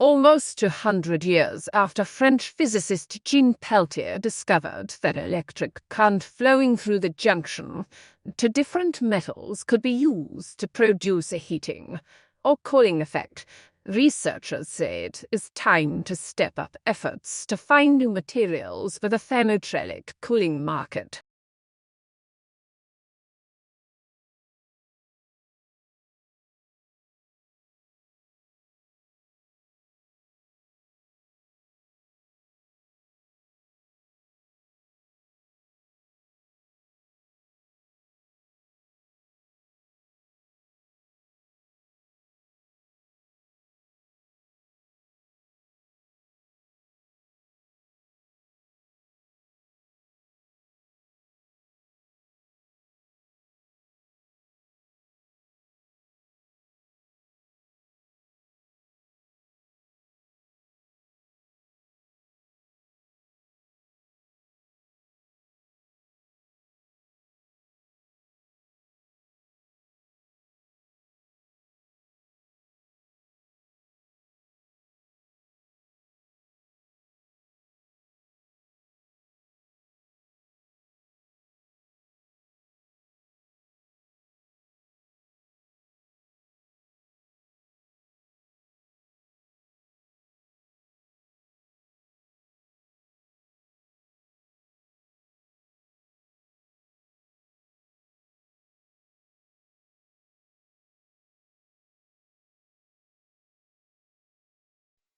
Almost 200 years after French physicist Jean Peltier discovered that electric current flowing through the junction to different metals could be used to produce a heating or cooling effect, researchers say it is time to step up efforts to find new materials for the thermoelectric cooling market.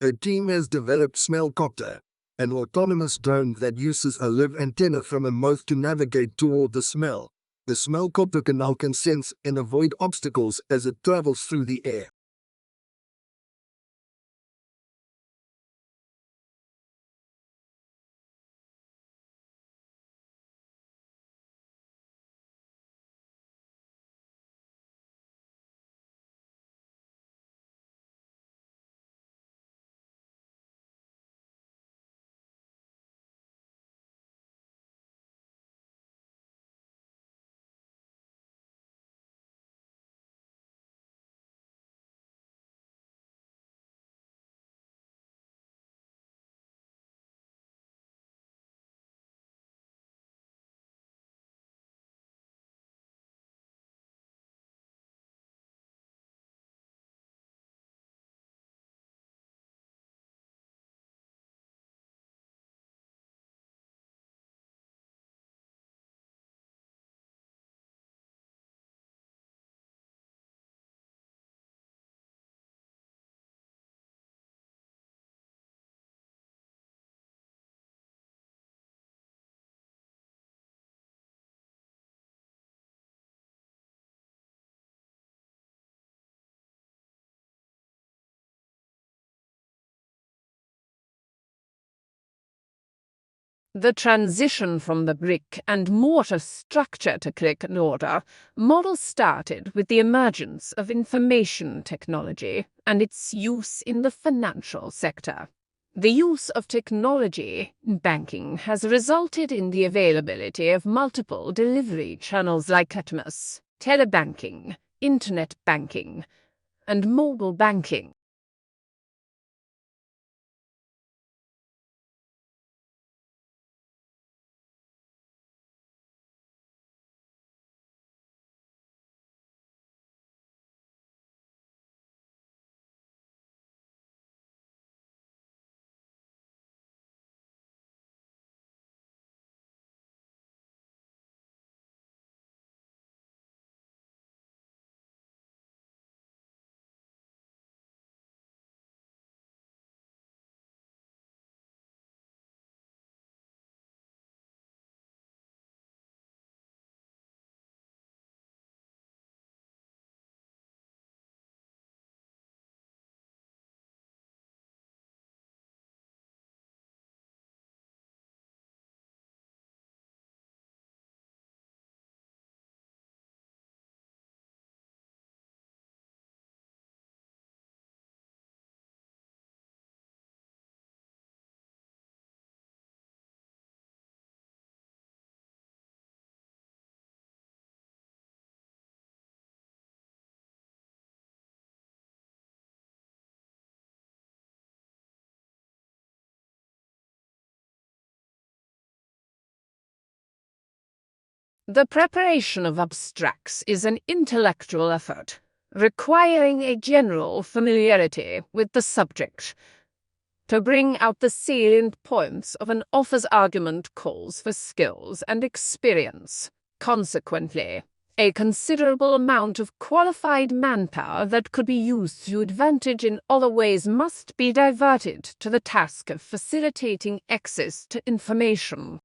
A team has developed Smellcopter, an autonomous drone that uses a live antenna from a mouth to navigate toward the smell. The Smellcopter can sense and avoid obstacles as it travels through the air. The transition from the brick and mortar structure to click and order model started with the emergence of information technology and its use in the financial sector. The use of technology in banking has resulted in the availability of multiple delivery channels like customers, telebanking, internet banking, and mobile banking. The preparation of abstracts is an intellectual effort, requiring a general familiarity with the subject. To bring out the salient points of an author's argument calls for skills and experience. Consequently, a considerable amount of qualified manpower that could be used to advantage in other ways must be diverted to the task of facilitating access to information.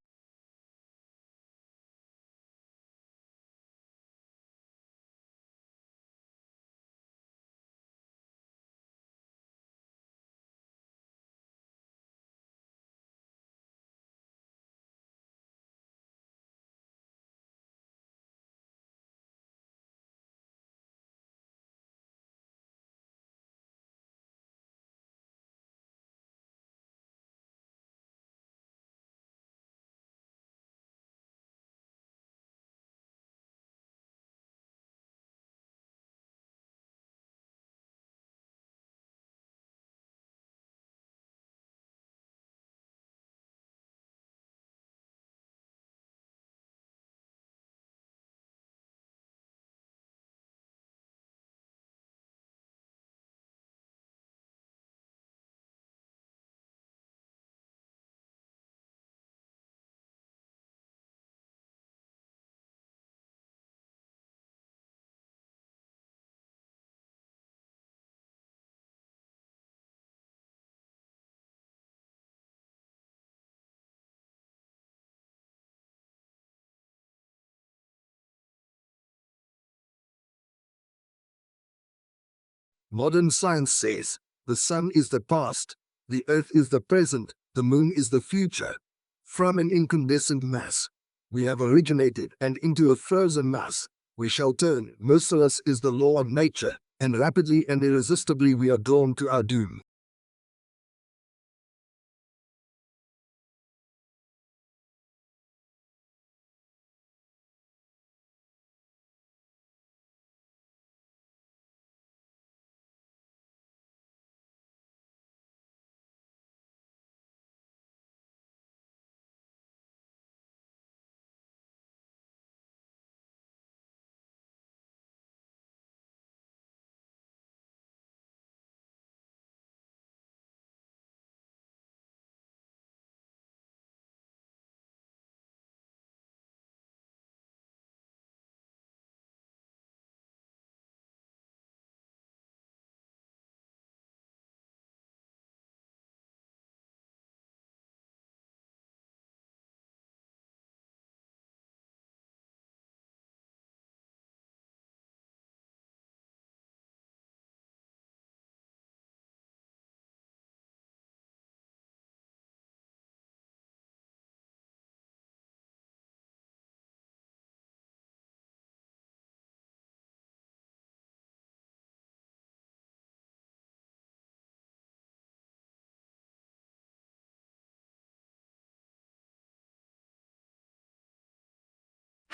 Modern science says the sun is the past, the earth is the present, the moon is the future. From an incandescent mass, we have originated, and into a frozen mass we shall turn. Merciless is the law of nature, and rapidly and irresistibly we are drawn to our doom.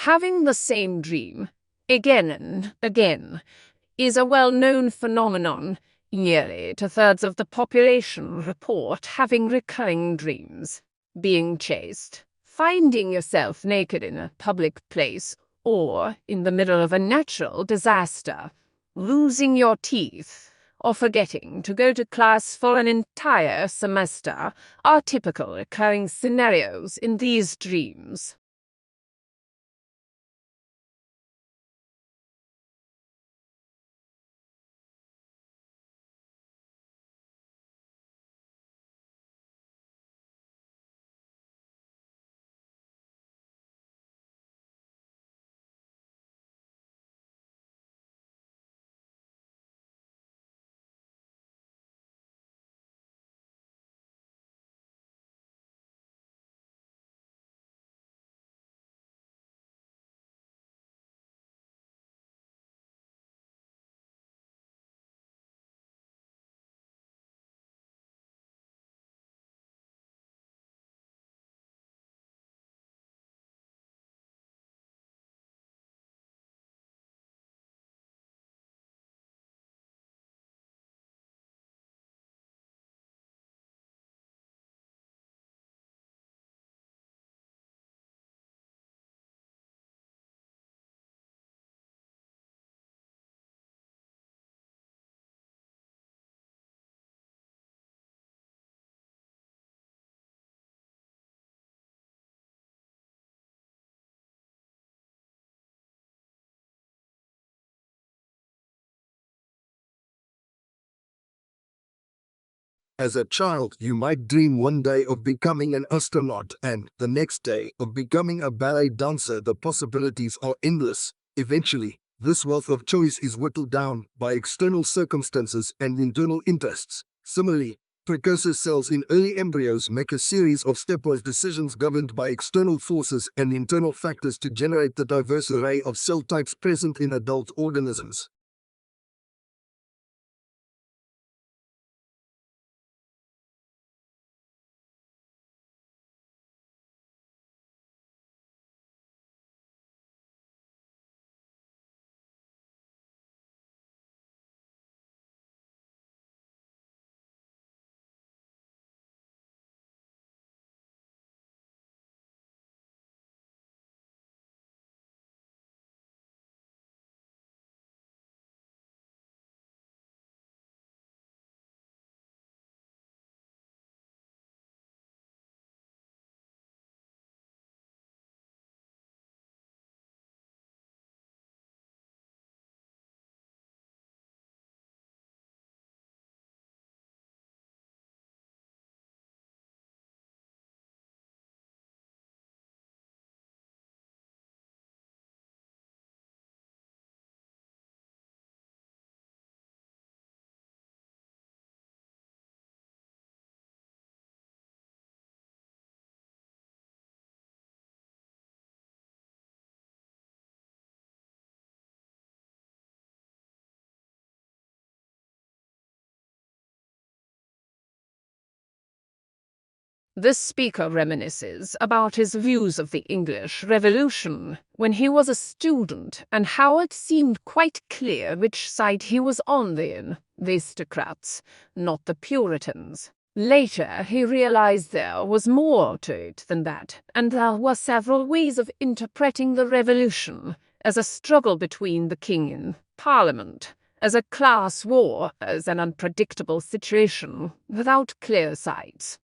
Having the same dream, again and again, is a well-known phenomenon. Nearly two-thirds of the population report having recurring dreams. Being chased, finding yourself naked in a public place, or in the middle of a natural disaster, losing your teeth, or forgetting to go to class for an entire semester are typical recurring scenarios in these dreams. As a child, you might dream one day of becoming an astronaut and the next day of becoming a ballet dancer. The possibilities are endless. Eventually, this wealth of choice is whittled down by external circumstances and internal interests. Similarly, precursor cells in early embryos make a series of stepwise decisions governed by external forces and internal factors to generate the diverse array of cell types present in adult organisms. This speaker reminisces about his views of the English Revolution when he was a student and how it seemed quite clear which side he was on then, the aristocrats, not the Puritans. Later, he realized there was more to it than that, and there were several ways of interpreting the revolution as a struggle between the king and parliament, as a class war, as an unpredictable situation without clear sides.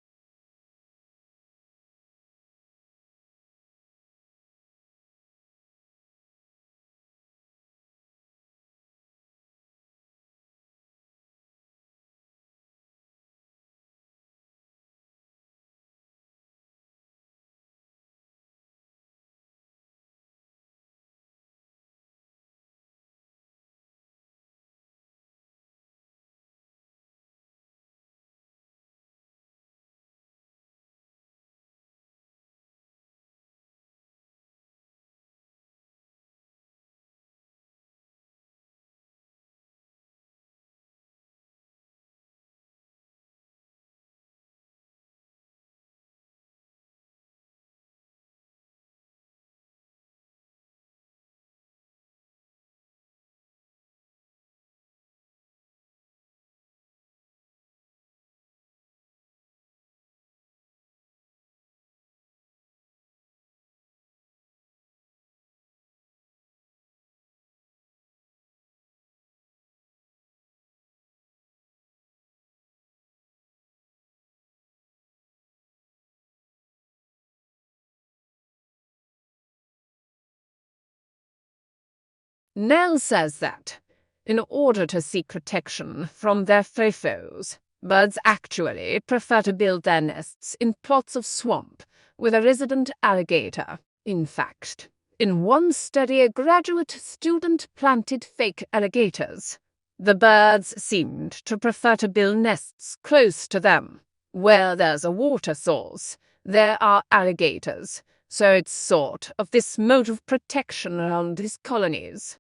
Nell says that, in order to seek protection from their foes, birds actually prefer to build their nests in plots of swamp with a resident alligator. In fact, in one study, a graduate student planted fake alligators. The birds seemed to prefer to build nests close to them. Where there's a water source, there are alligators, so it's sort of this mode of protection around these colonies.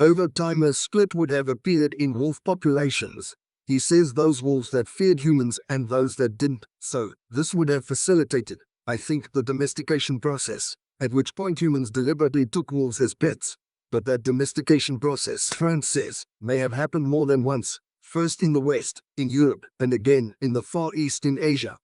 Over time, a split would have appeared in wolf populations. He says those wolves that feared humans and those that didn't, so this would have facilitated, I think, the domestication process, at which point humans deliberately took wolves as pets. But that domestication process, France says, may have happened more than once, first in the West, in Europe, and again in the Far East in Asia.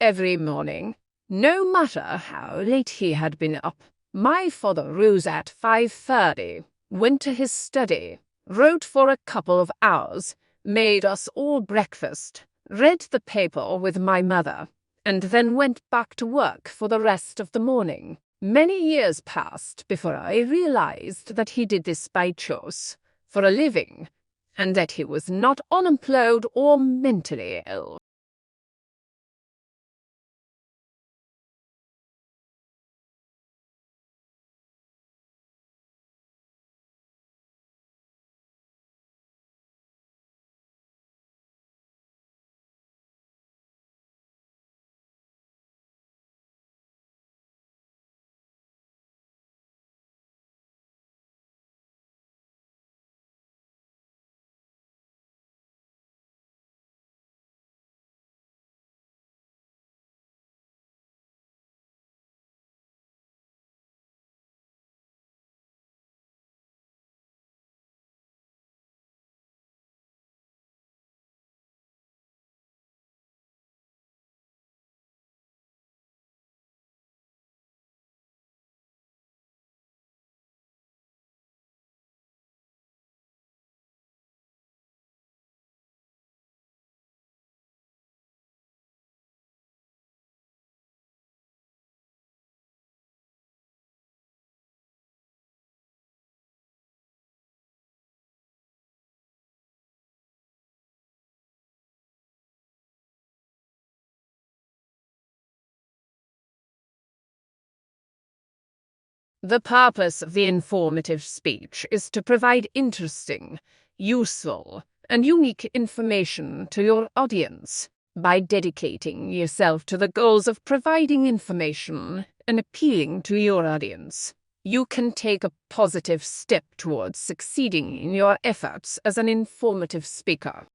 Every morning, no matter how late he had been up, my father rose at 5:30, went to his study, wrote for a couple of hours, made us all breakfast, read the paper with my mother, and then went back to work for the rest of the morning. Many years passed before I realized that he did this by choice, for a living, and that he was not unemployed or mentally ill. The purpose of the informative speech is to provide interesting, useful, and unique information to your audience. By dedicating yourself to the goals of providing information and appealing to your audience, you can take a positive step towards succeeding in your efforts as an informative speaker.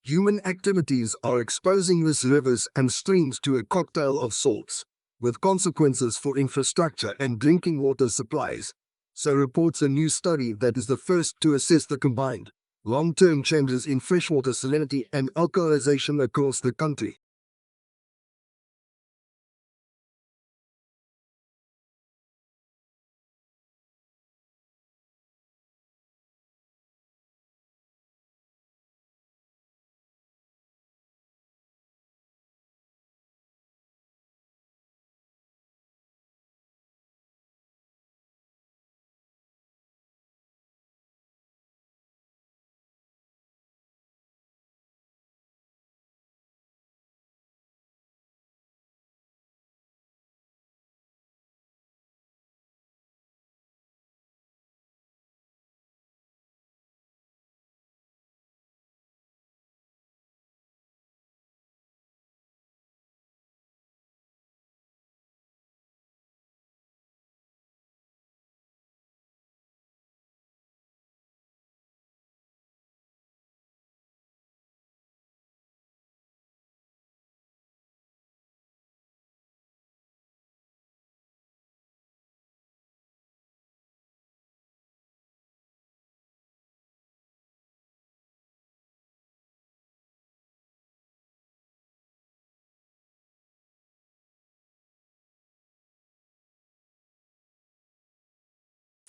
Human activities are exposing these rivers and streams to a cocktail of salts, with consequences for infrastructure and drinking water supplies. So reports a new study that is the first to assess the combined long-term changes in freshwater salinity and alkalization across the country.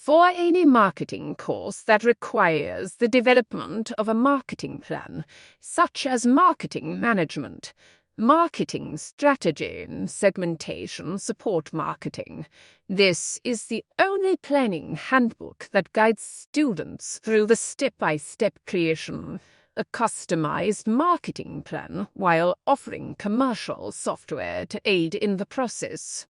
For any marketing course that requires the development of a marketing plan, such as marketing management, marketing strategy, and segmentation support marketing, this is the only planning handbook that guides students through the step-by-step creation a customized marketing plan while offering commercial software to aid in the process.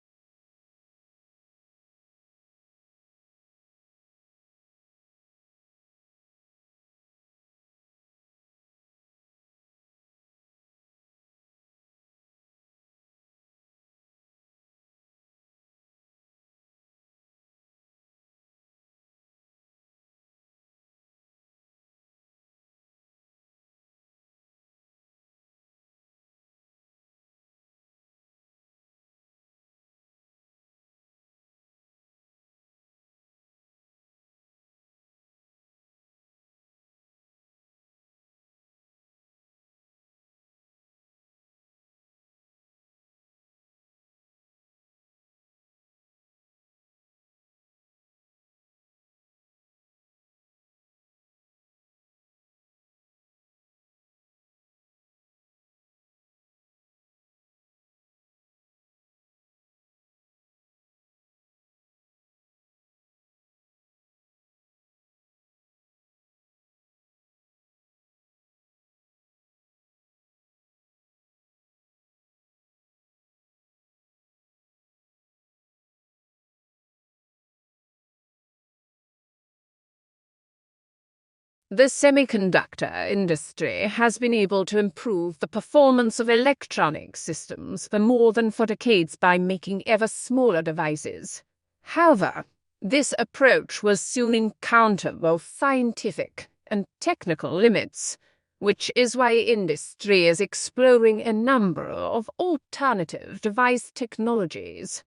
The semiconductor industry has been able to improve the performance of electronic systems for more than 4 decades by making ever smaller devices. However, this approach will soon encounter both scientific and technical limits, which is why industry is exploring a number of alternative device technologies.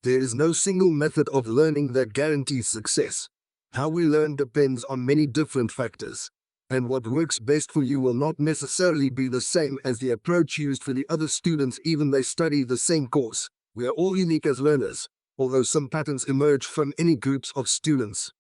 There is no single method of learning that guarantees success. How we learn depends on many different factors, and what works best for you will not necessarily be the same as the approach used for the other students even they study the same course. We are all unique as learners, although some patterns emerge from any groups of students.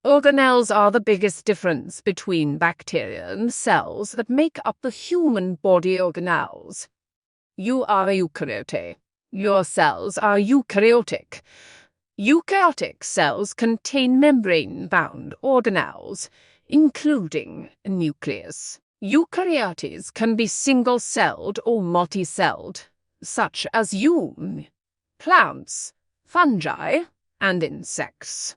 Organelles are the biggest difference between bacteria and cells that make up the human body organelles. You are a eukaryote. Your cells are eukaryotic. Eukaryotic cells contain membrane-bound organelles, including a nucleus. Eukaryotes can be single-celled or multi-celled, such as you, plants, fungi, and insects.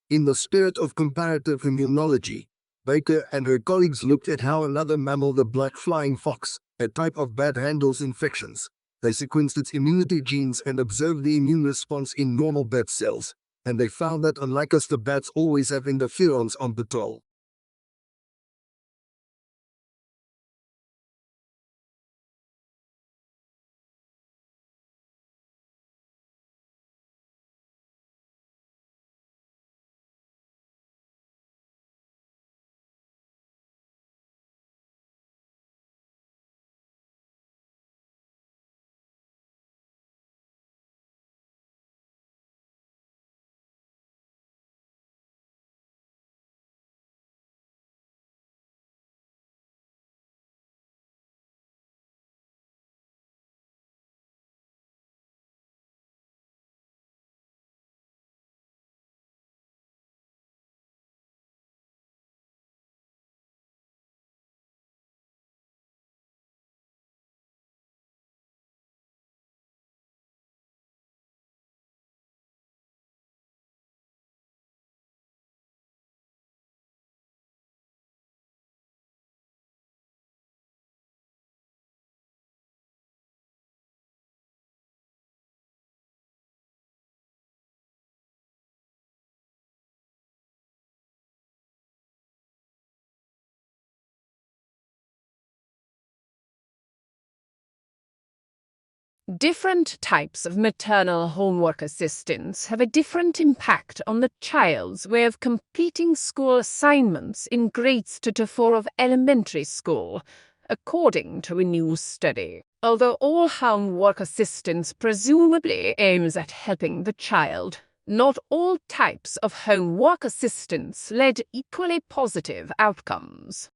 In the spirit of comparative immunology, Baker and her colleagues looked at how another mammal, the black flying fox, a type of bat, handles infections. They sequenced its immunity genes and observed the immune response in normal bat cells, and they found that unlike us, the bats always have interferons on Petrol. Different types of maternal homework assistance have a different impact on the child's way of completing school assignments in grades 2 to 4 of elementary school, according to a new study. Although all homework assistance presumably aims at helping the child, not all types of homework assistance led equally positive outcomes.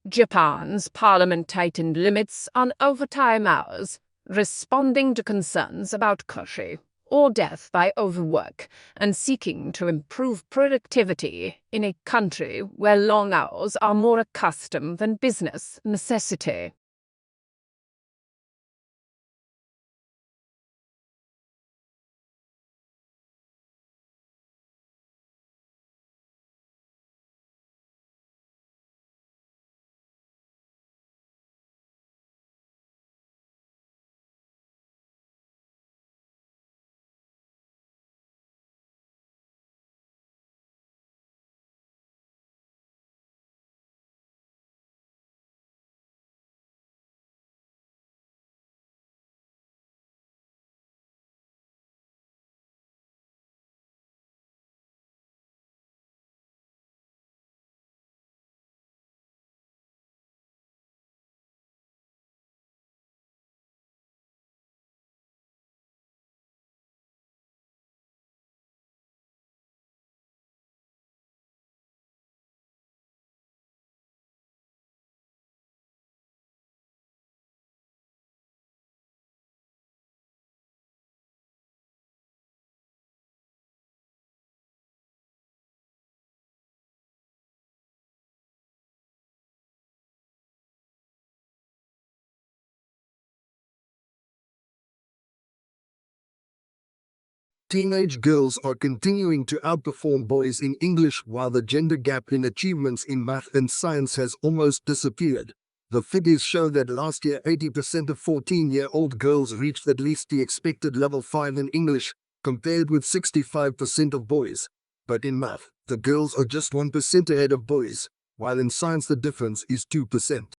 Japan's parliament tightened limits on overtime hours, responding to concerns about kushi, or death by overwork, and seeking to improve productivity in a country where long hours are more a custom than business necessity. Teenage girls are continuing to outperform boys in English while the gender gap in achievements in math and science has almost disappeared. The figures show that last year 80% of 14-year-old girls reached at least the expected level 5 in English, compared with 65% of boys. But in math, the girls are just 1% ahead of boys, while in science the difference is 2%.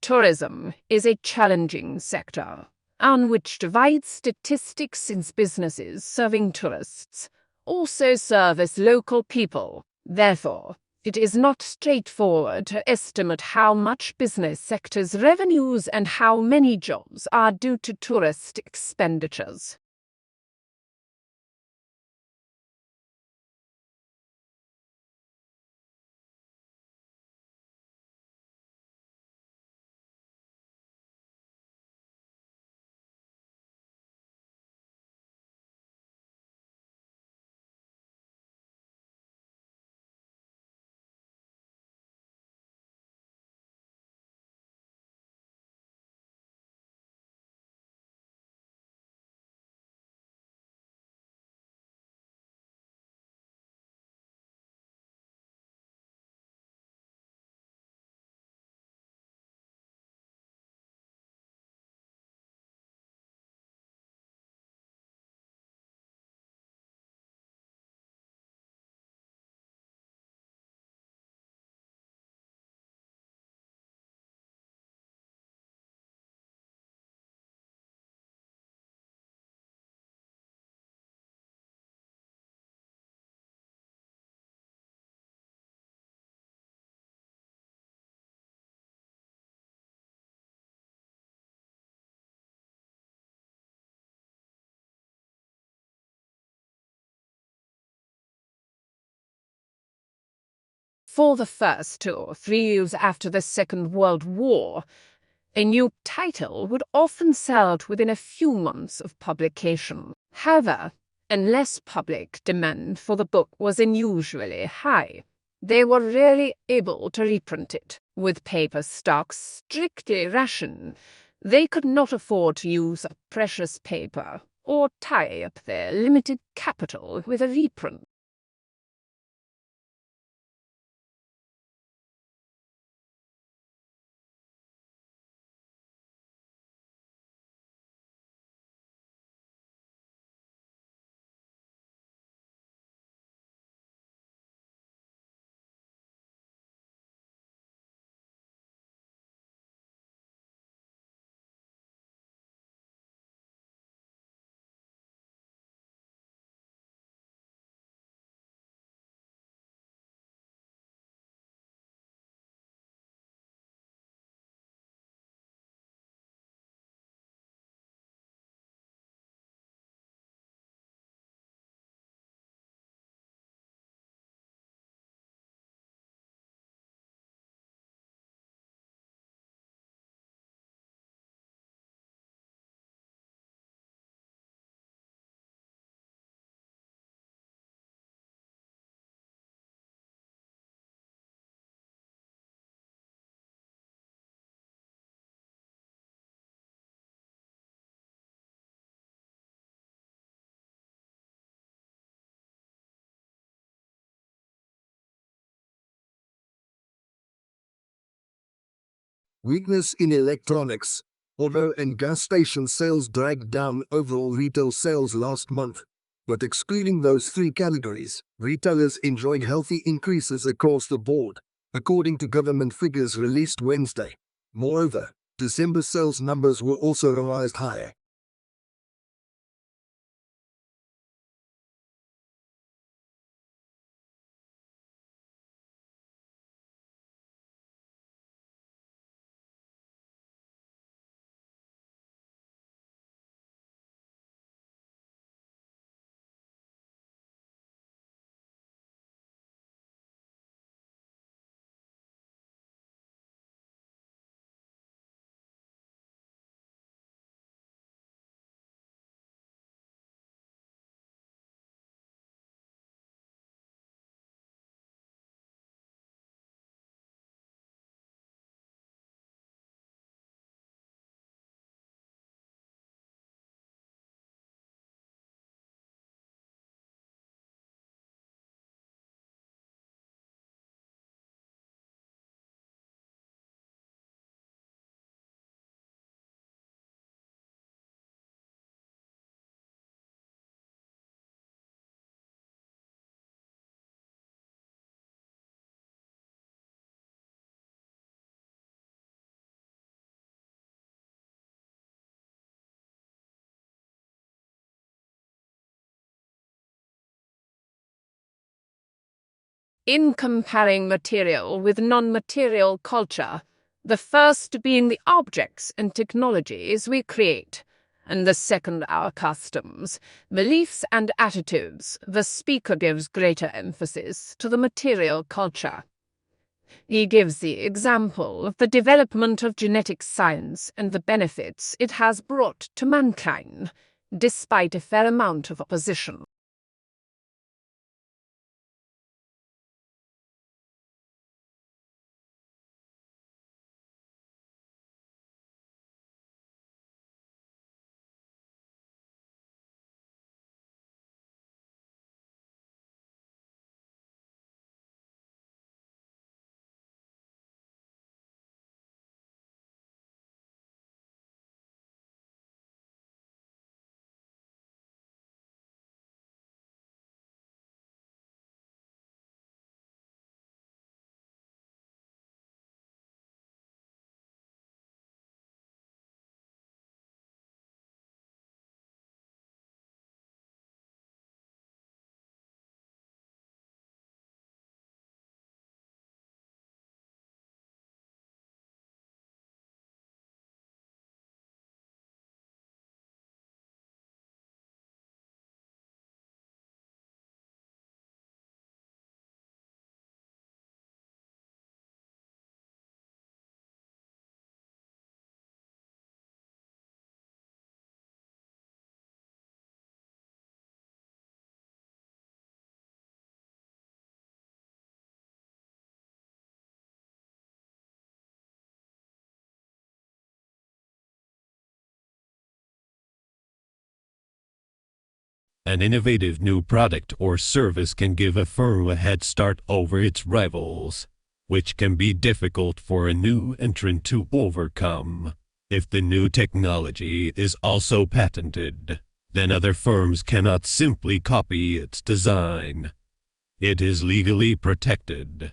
Tourism is a challenging sector, on which divides statistics since businesses serving tourists also service local people. Therefore, it is not straightforward to estimate how much business sector's revenues and how many jobs are due to tourist expenditures. For the first 2 or 3 years after the Second World War, a new title would often sell out within a few months of publication. However, unless public demand for the book was unusually high, they were rarely able to reprint it. With paper stocks strictly rationed, they could not afford to use a precious paper or tie up their limited capital with a reprint. Weakness in electronics. Auto and gas station sales dragged down overall retail sales last month. But excluding those three categories, retailers enjoyed healthy increases across the board, according to government figures released Wednesday. Moreover, December sales numbers were also revised higher. In comparing material with non-material culture, the first being the objects and technologies we create, and the second our customs, beliefs and attitudes, the speaker gives greater emphasis to the material culture. He gives the example of the development of genetic science and the benefits it has brought to mankind, despite a fair amount of opposition. An innovative new product or service can give a firm a head start over its rivals, which can be difficult for a new entrant to overcome. If the new technology is also patented, then other firms cannot simply copy its design. It is legally protected.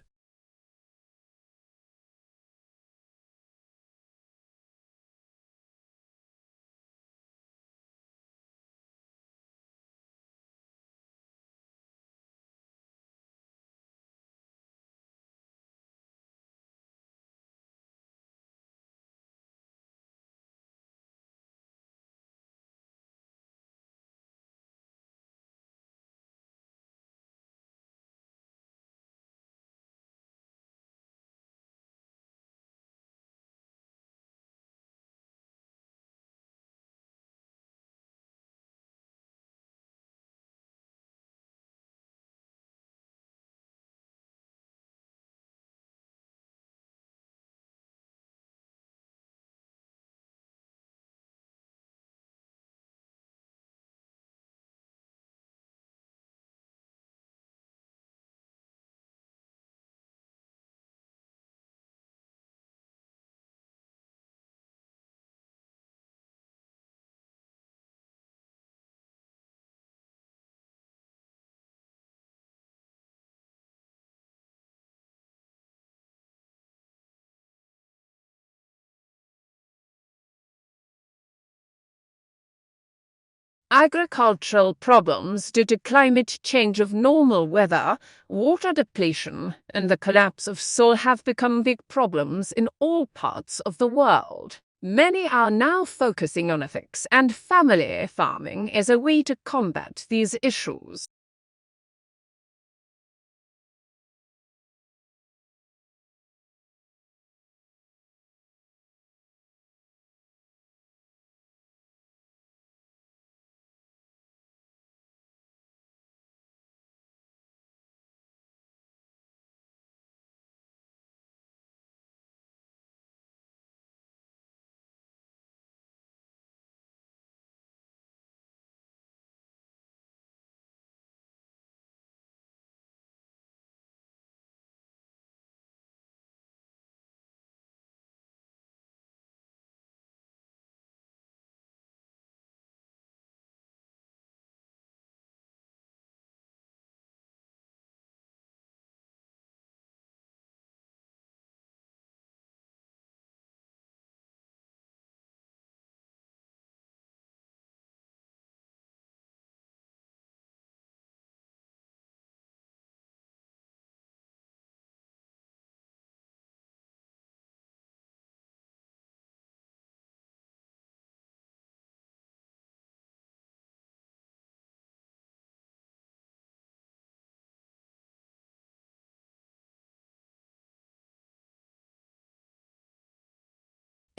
Agricultural problems due to climate change of normal weather, water depletion, and the collapse of soil have become big problems in all parts of the world. Many are now focusing on ethics and family farming as a way to combat these issues.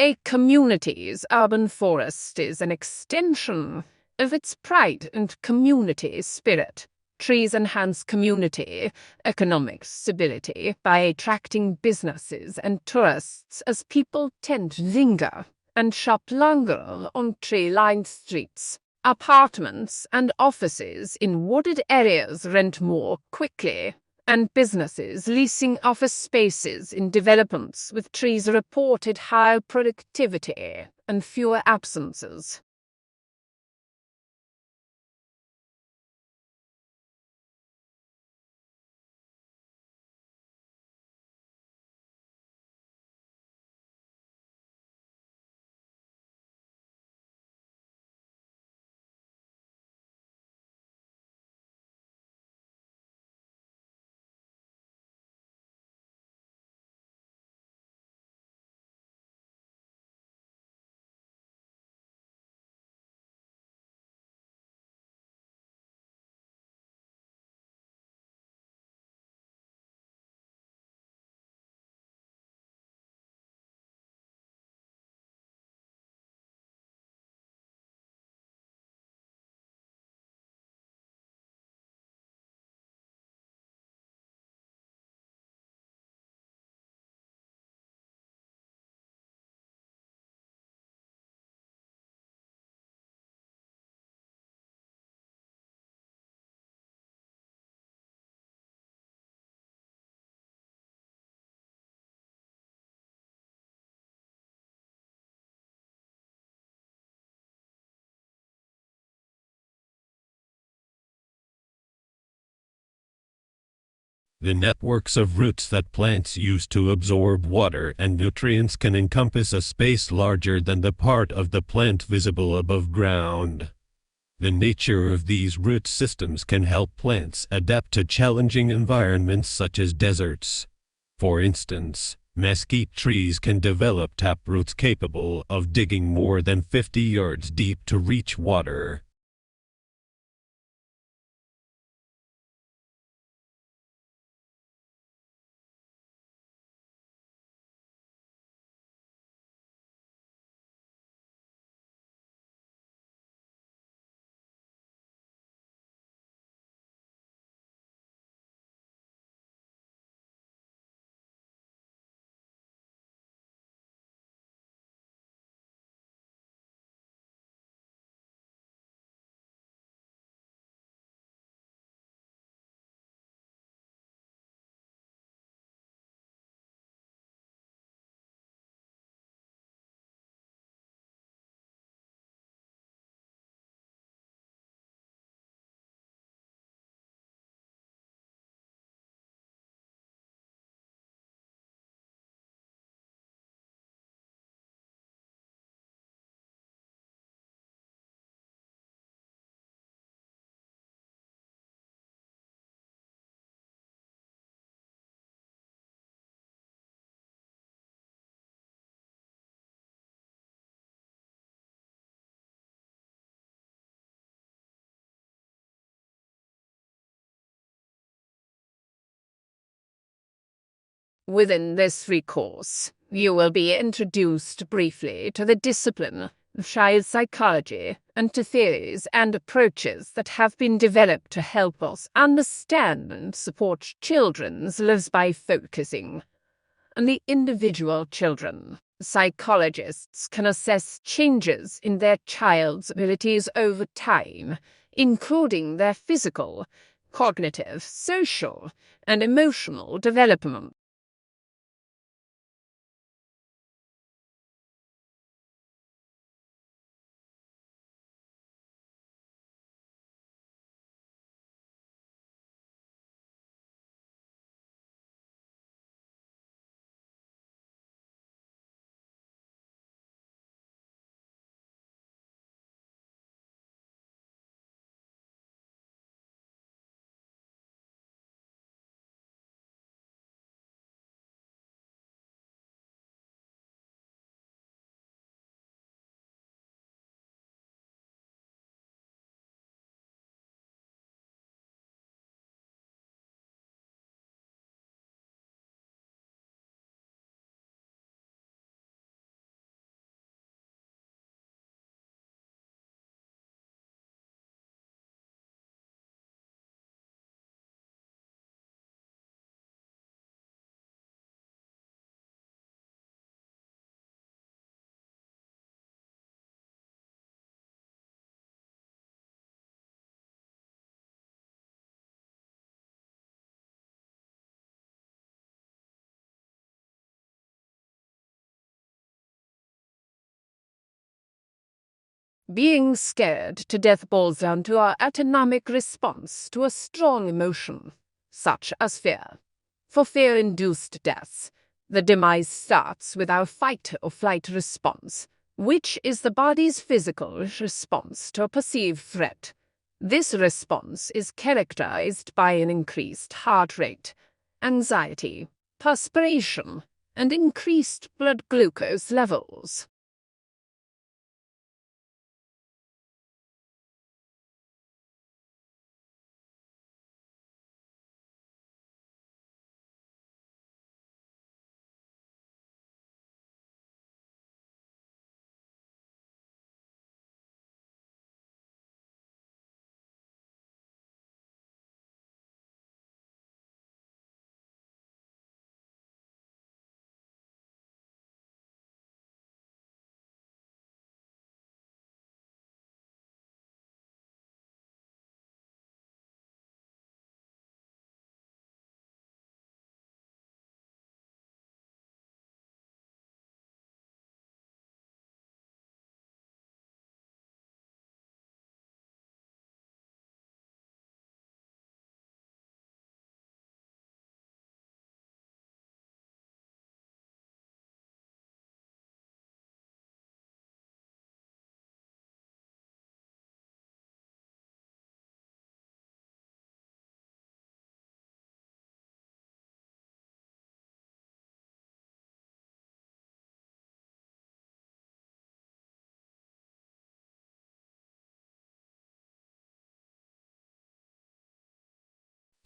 A community's urban forest is an extension of its pride and community spirit. Trees enhance community economic stability by attracting businesses and tourists as people tend to linger and shop longer on tree-lined streets. Apartments and offices in wooded areas rent more quickly, and businesses leasing office spaces in developments with trees reported higher productivity and fewer absences. The networks of roots that plants use to absorb water and nutrients can encompass a space larger than the part of the plant visible above ground. The nature of these root systems can help plants adapt to challenging environments such as deserts. For instance, mesquite trees can develop taproots capable of digging more than 50 yards deep to reach water. Within this recourse, you will be introduced briefly to the discipline of child psychology and to theories and approaches that have been developed to help us understand and support children's lives by focusing on the individual children. Psychologists can assess changes in their child's abilities over time, including their physical, cognitive, social, and emotional development. Being scared to death boils down to our autonomic response to a strong emotion, such as fear. For fear-induced deaths, the demise starts with our fight or flight response, which is the body's physical response to a perceived threat. This response is characterized by an increased heart rate, anxiety, perspiration, and increased blood glucose levels.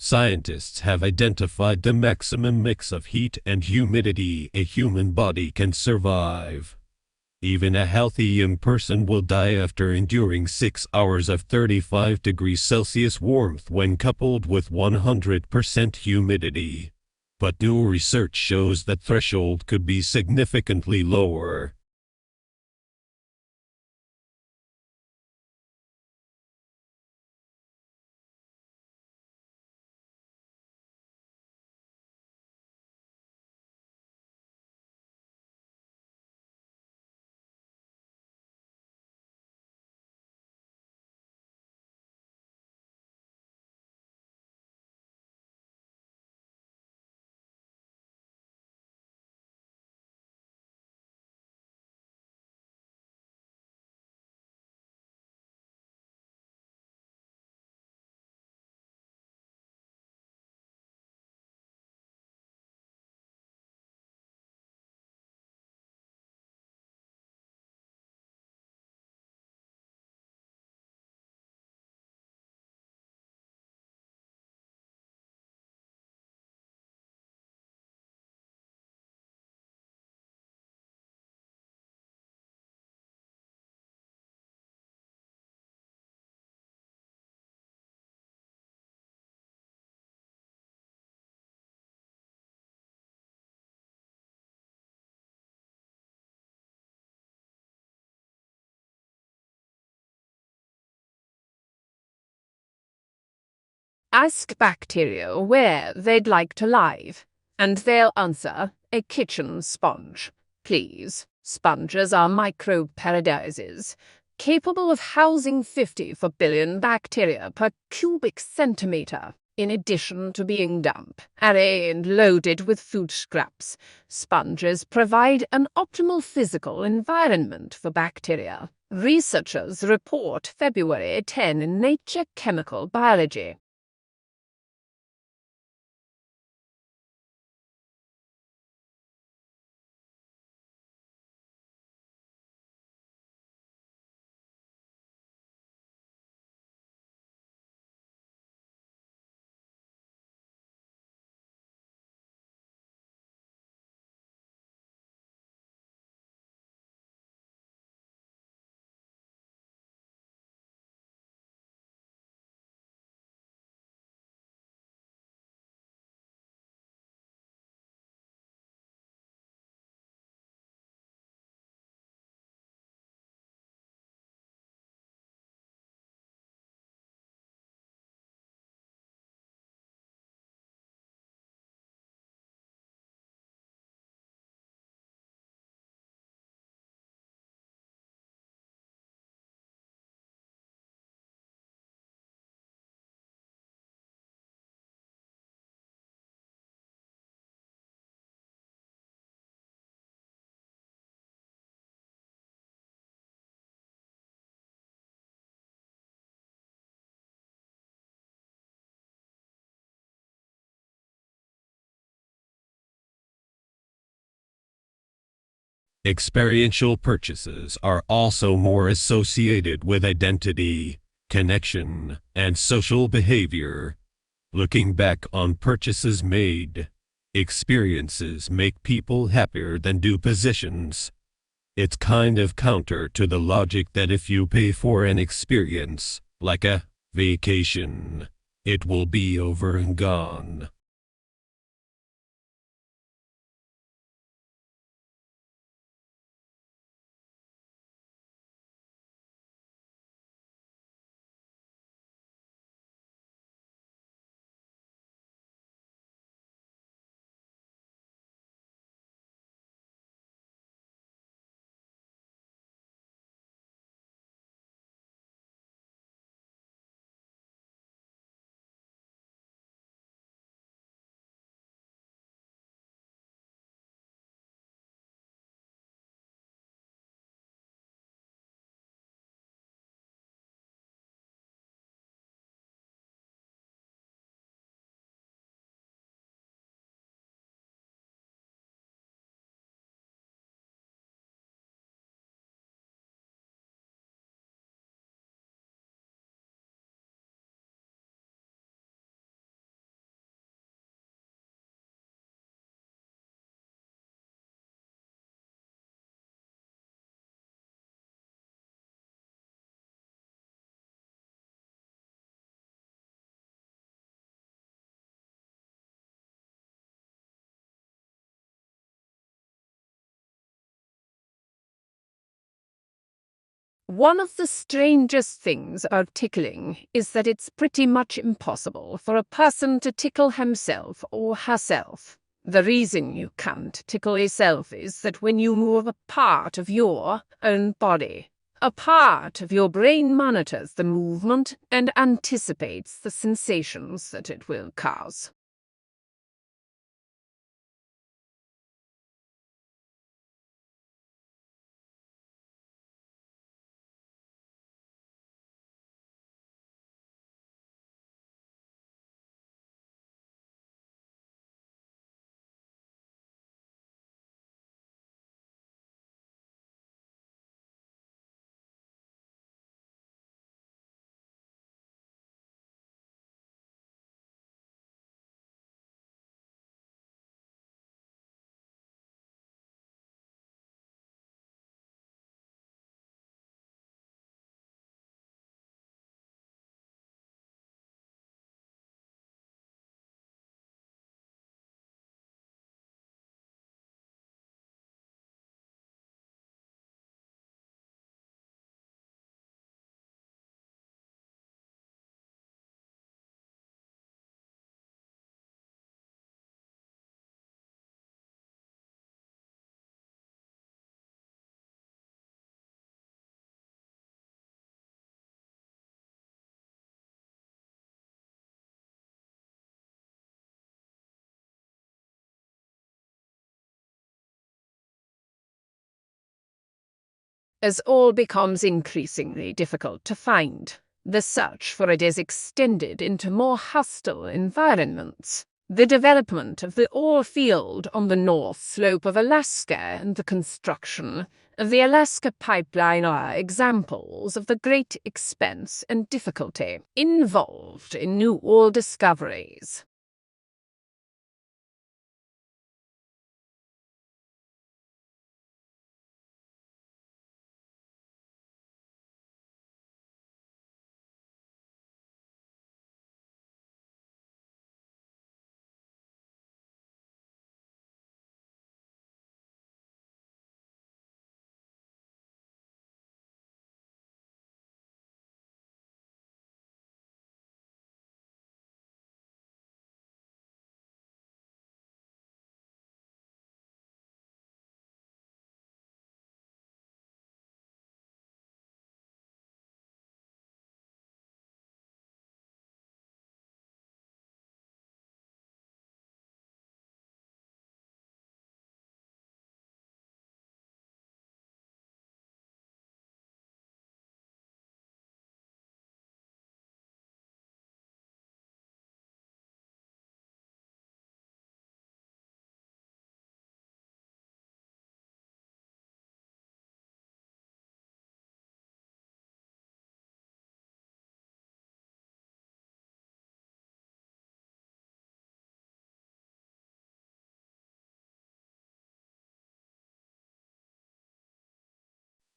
Scientists have identified the maximum mix of heat and humidity a human body can survive. Even a healthy young person will die after enduring 6 hours of 35 degrees Celsius warmth when coupled with 100% humidity. But new research shows that threshold could be significantly lower. Ask bacteria where they'd like to live, and they'll answer a kitchen sponge. Please, sponges are microbe paradises, capable of housing 54 billion bacteria per cubic centimeter. In addition to being damp, airy, and loaded with food scraps, sponges provide an optimal physical environment for bacteria. Researchers report February 10 in Nature Chemical Biology. Experiential purchases are also more associated with identity, connection, and social behavior. Looking back on purchases made, experiences make people happier than do possessions. It's kind of counter to the logic that if you pay for an experience, like a vacation, it will be over and gone. One of the strangest things about tickling is that it's pretty much impossible for a person to tickle himself or herself. The reason you can't tickle yourself is that when you move a part of your own body, a part of your brain monitors the movement and anticipates the sensations that it will cause. As oil becomes increasingly difficult to find, the search for it is extended into more hostile environments. The development of the oil field on the north slope of Alaska and the construction of the Alaska pipeline are examples of the great expense and difficulty involved in new oil discoveries.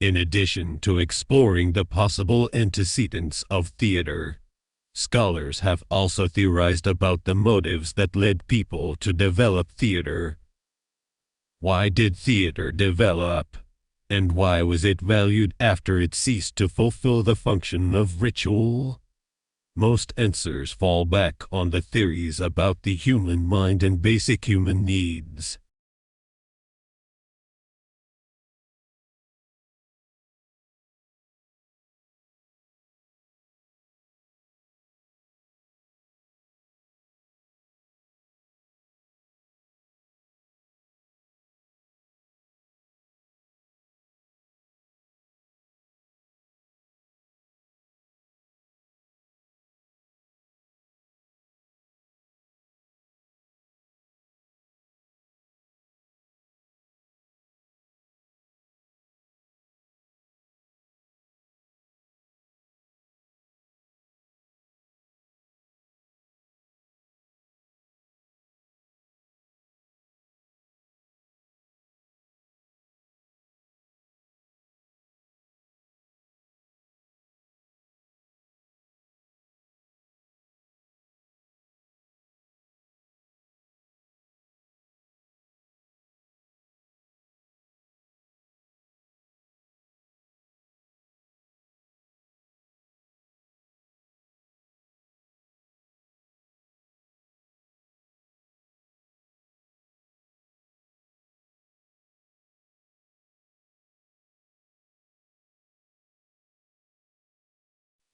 In addition to exploring the possible antecedents of theater, scholars have also theorized about the motives that led people to develop theater. Why did theater develop? And why was it valued after it ceased to fulfill the function of ritual? Most answers fall back on the theories about the human mind and basic human needs.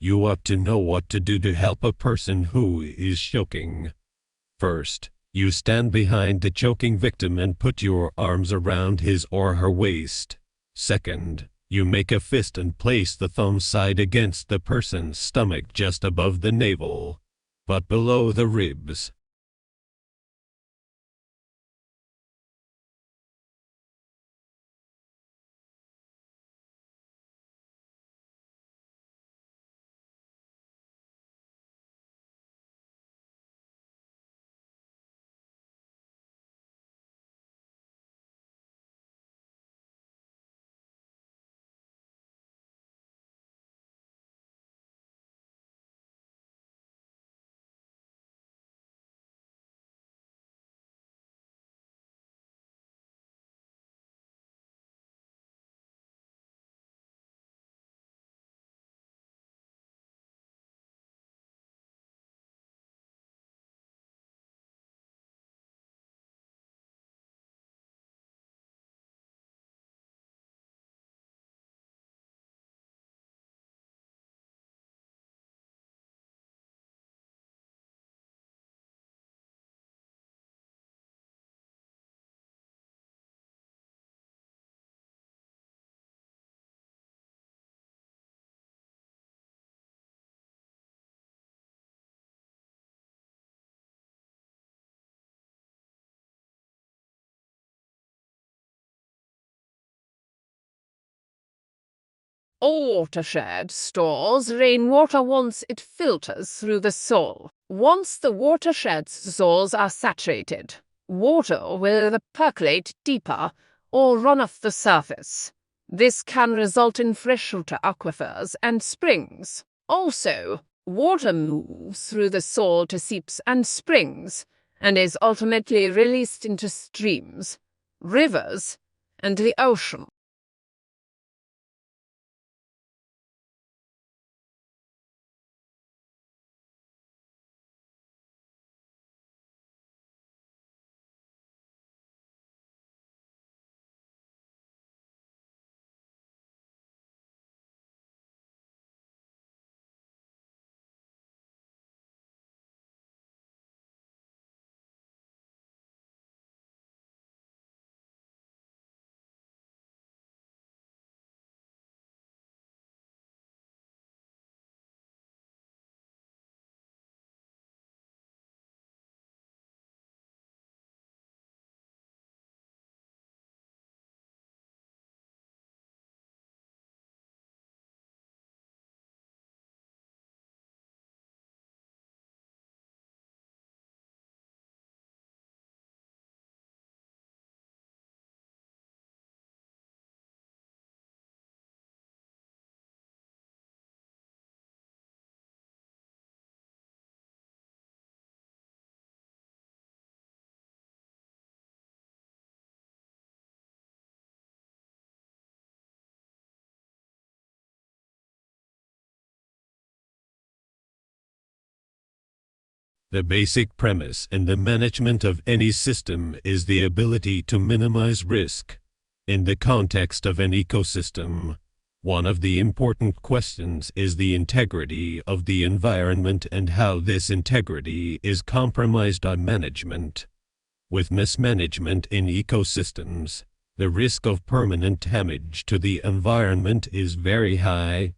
You ought to know what to do to help a person who is choking. First, you stand behind the choking victim and put your arms around his or her waist. Second, you make a fist and place the thumb side against the person's stomach just above the navel, but below the ribs. A watershed stores rainwater once it filters through the soil. Once the watershed's soils are saturated, water will either percolate deeper or run off the surface. This can result in freshwater aquifers and springs. Also, water moves through the soil to seeps and springs, and is ultimately released into streams, rivers, and the ocean. The basic premise in the management of any system is the ability to minimize risk. In the context of an ecosystem, one of the important questions is the integrity of the environment and how this integrity is compromised by management. With mismanagement in ecosystems, the risk of permanent damage to the environment is very high.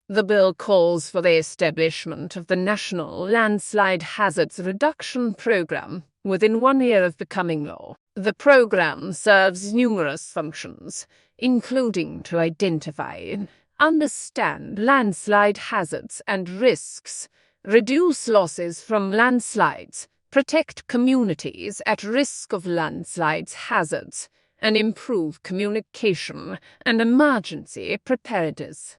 The bill calls for the establishment of the National Landslide Hazards Reduction Program within 1 year of becoming law. The program serves numerous functions, including to identify and understand landslide hazards and risks, reduce losses from landslides, protect communities at risk of landslides hazards, and improve communication and emergency preparedness.